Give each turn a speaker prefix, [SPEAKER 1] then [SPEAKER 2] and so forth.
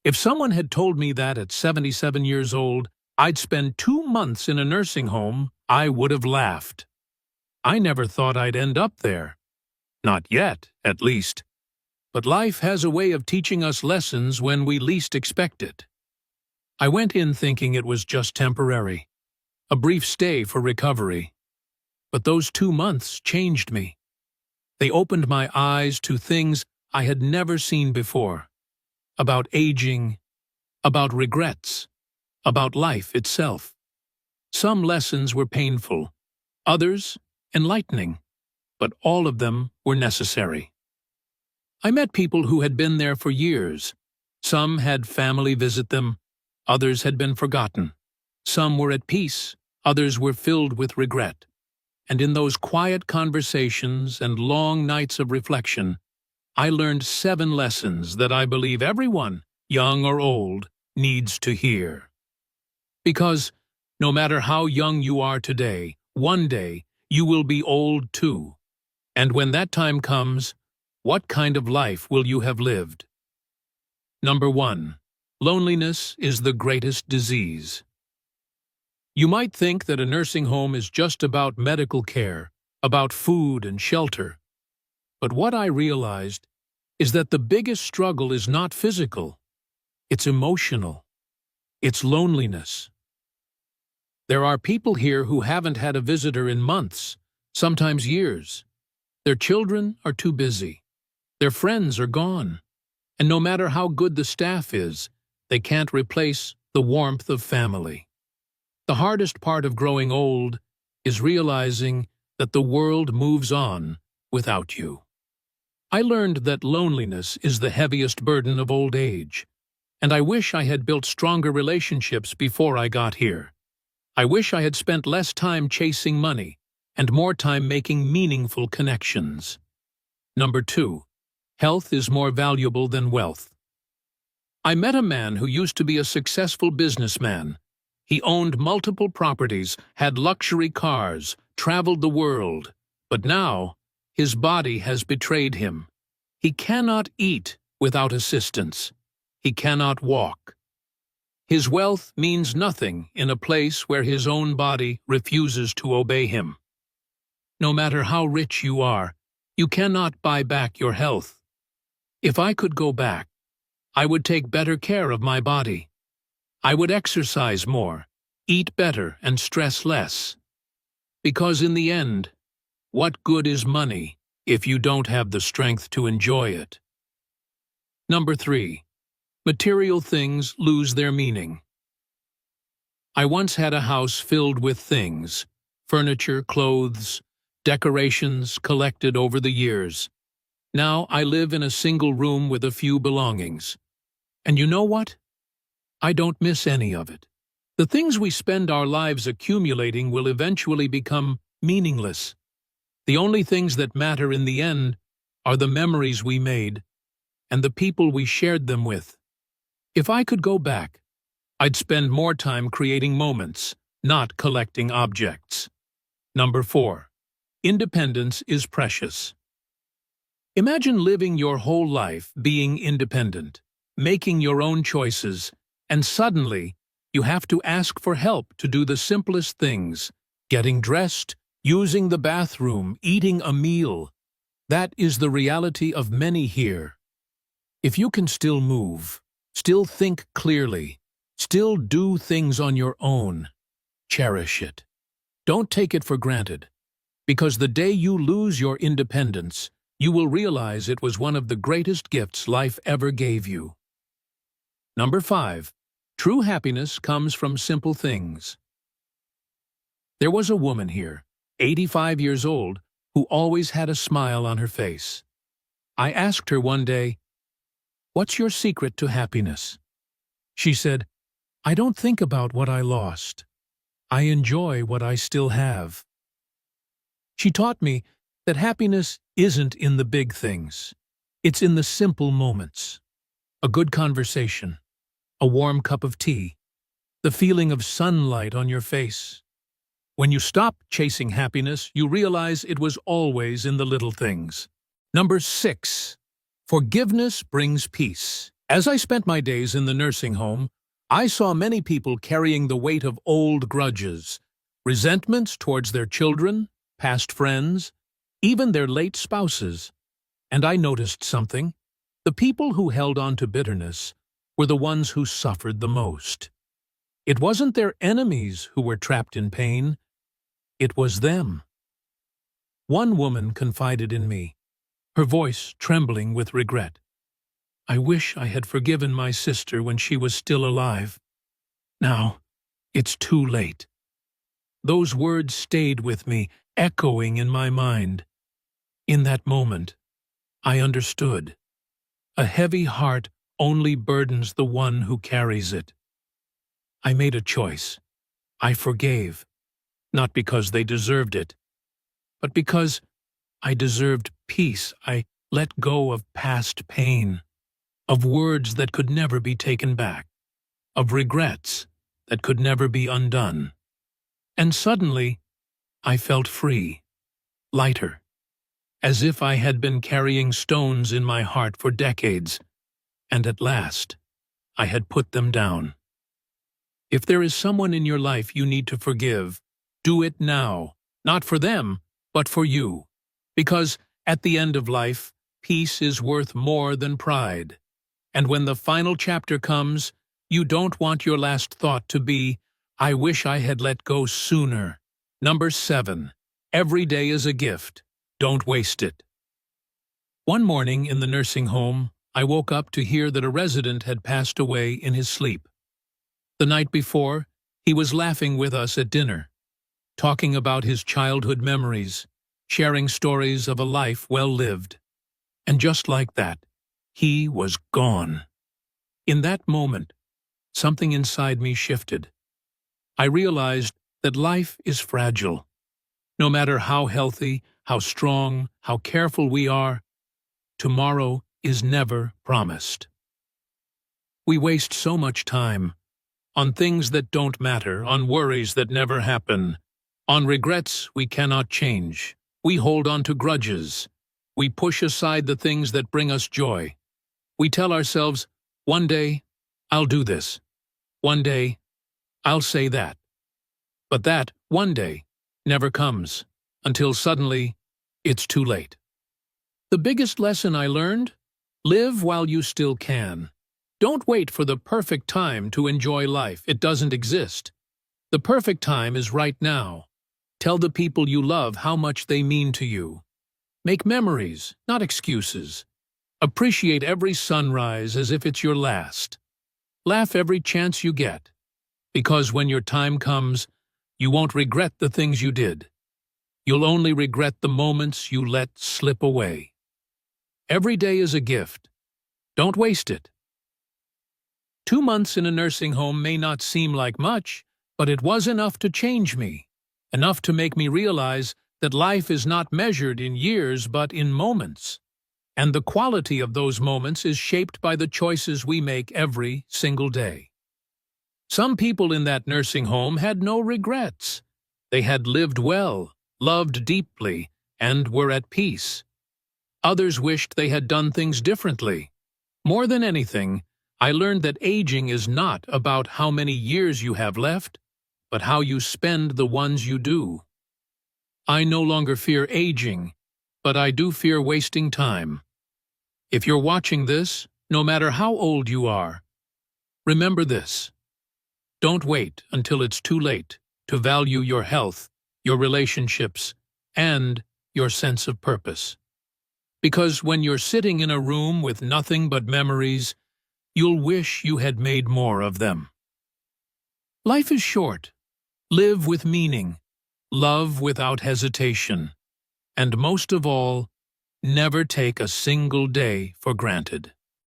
[SPEAKER 1] If someone had told me that at 77 years old, I'd spend 2 months in a nursing home, I would have laughed. I never thought I'd end up there. Not yet, at least. But life has a way of teaching us lessons when we least expect it. I went in thinking it was just temporary, a brief stay for recovery. But those 2 months changed me. They opened my eyes to things I had never seen before. About aging, about regrets, about life itself. Some lessons were painful, others enlightening, but all of them were necessary. I met people who had been there for years. Some had family visit them, others had been forgotten. Some were at peace, others were filled with regret. And in those quiet conversations and long nights of reflection, I learned 7 lessons that I believe everyone, young or old, needs to hear. Because no matter how young you are today, one day you will be old too. And when that time comes, what kind of life will you have lived? Number 1. Loneliness is the greatest disease. You might think that a nursing home is just about medical care, about food and shelter. But what I realized is that the biggest struggle is not physical, it's emotional. It's loneliness. There are people here who haven't had a visitor in months, sometimes years. Their children are too busy. Their friends are gone. And no matter how good the staff is, they can't replace the warmth of family. The hardest part of growing old is realizing that the world moves on without you. I learned that loneliness is the heaviest burden of old age, and I wish I had built stronger relationships before I got here. I wish I had spent less time chasing money and more time making meaningful connections. Number 2. Health is more valuable than wealth. I met a man who used to be a successful businessman. He owned multiple properties, had luxury cars, traveled the world, but now his body has betrayed him. He cannot eat without assistance. He cannot walk. His wealth means nothing in a place where his own body refuses to obey him. No matter how rich you are, you cannot buy back your health. If I could go back, I would take better care of my body. I would exercise more, eat better, and stress less. Because in the end, what good is money if you don't have the strength to enjoy it? Number 3. Material things lose their meaning. I once had a house filled with things, furniture, clothes, decorations collected over the years. Now I live in a single room with a few belongings. And you know what? I don't miss any of it. The things we spend our lives accumulating will eventually become meaningless. The only things that matter in the end are the memories we made and the people we shared them with. If I could go back, I'd spend more time creating moments, not collecting objects. Number 4. Independence is precious. Imagine living your whole life being independent, making your own choices, and suddenly you have to ask for help to do the simplest things, getting dressed, using the bathroom, eating a meal. That is the reality of many here. If you can still move, still think clearly, still do things on your own, cherish it. Don't take it for granted, because the day you lose your independence, you will realize it was one of the greatest gifts life ever gave you. Number 5. True happiness comes from simple things. There was a woman here, 85 years old, who always had a smile on her face. I asked her one day, "What's your secret to happiness?" She said, "I don't think about what I lost. I enjoy what I still have." She taught me that happiness isn't in the big things. It's in the simple moments. A good conversation, a warm cup of tea, the feeling of sunlight on your face. When you stop chasing happiness, you realize it was always in the little things. Number 6. Forgiveness brings peace. As I spent my days in the nursing home, I saw many people carrying the weight of old grudges, resentments towards their children, past friends, even their late spouses. And I noticed something. The people who held on to bitterness were the ones who suffered the most. It wasn't their enemies who were trapped in pain. It was them. One woman confided in me, her voice trembling with regret. "I wish I had forgiven my sister when she was still alive. Now, it's too late." Those words stayed with me, echoing in my mind. In that moment, I understood. A heavy heart only burdens the one who carries it. I made a choice. I forgave, not because they deserved it, but because I deserved peace. I let go of past pain, of words that could never be taken back, of regrets that could never be undone. And suddenly, I felt free, lighter, as if I had been carrying stones in my heart for decades, and at last, I had put them down. If there is someone in your life you need to forgive, do it now, not for them, but for you. Because at the end of life, peace is worth more than pride. And when the final chapter comes, you don't want your last thought to be, "I wish I had let go sooner." Number 7. Every day is a gift. Don't waste it. One morning in the nursing home, I woke up to hear that a resident had passed away in his sleep. The night before, he was laughing with us at dinner, talking about his childhood memories, sharing stories of a life well lived. And just like that, he was gone. In that moment, something inside me shifted. I realized that life is fragile. No matter how healthy, how strong, how careful we are, tomorrow is never promised. We waste so much time on things that don't matter, on worries that never happen, on regrets we cannot change. We hold on to grudges. We push aside the things that bring us joy. We tell ourselves, "One day, I'll do this. One day, I'll say that." But that one day never comes, until suddenly, it's too late. The biggest lesson I learned? Live while you still can. Don't wait for the perfect time to enjoy life. It doesn't exist. The perfect time is right now. Tell the people you love how much they mean to you. Make memories, not excuses. Appreciate every sunrise as if it's your last. Laugh every chance you get, because when your time comes, you won't regret the things you did. You'll only regret the moments you let slip away. Every day is a gift. Don't waste it. 2 months in a nursing home may not seem like much, but it was enough to change me, enough to make me realize that life is not measured in years but in moments. And the quality of those moments is shaped by the choices we make every single day. Some people in that nursing home had no regrets. They had lived well, loved deeply, and were at peace. Others wished they had done things differently. More than anything, I learned that aging is not about how many years you have left, but how you spend the ones you do. I no longer fear aging, but I do fear wasting time. If you're watching this, no matter how old you are, remember this. Don't wait until it's too late to value your health, your relationships, and your sense of purpose. Because when you're sitting in a room with nothing but memories, you'll wish you had made more of them. Life is short. Live with meaning. Love without hesitation. And most of all, never take a single day for granted.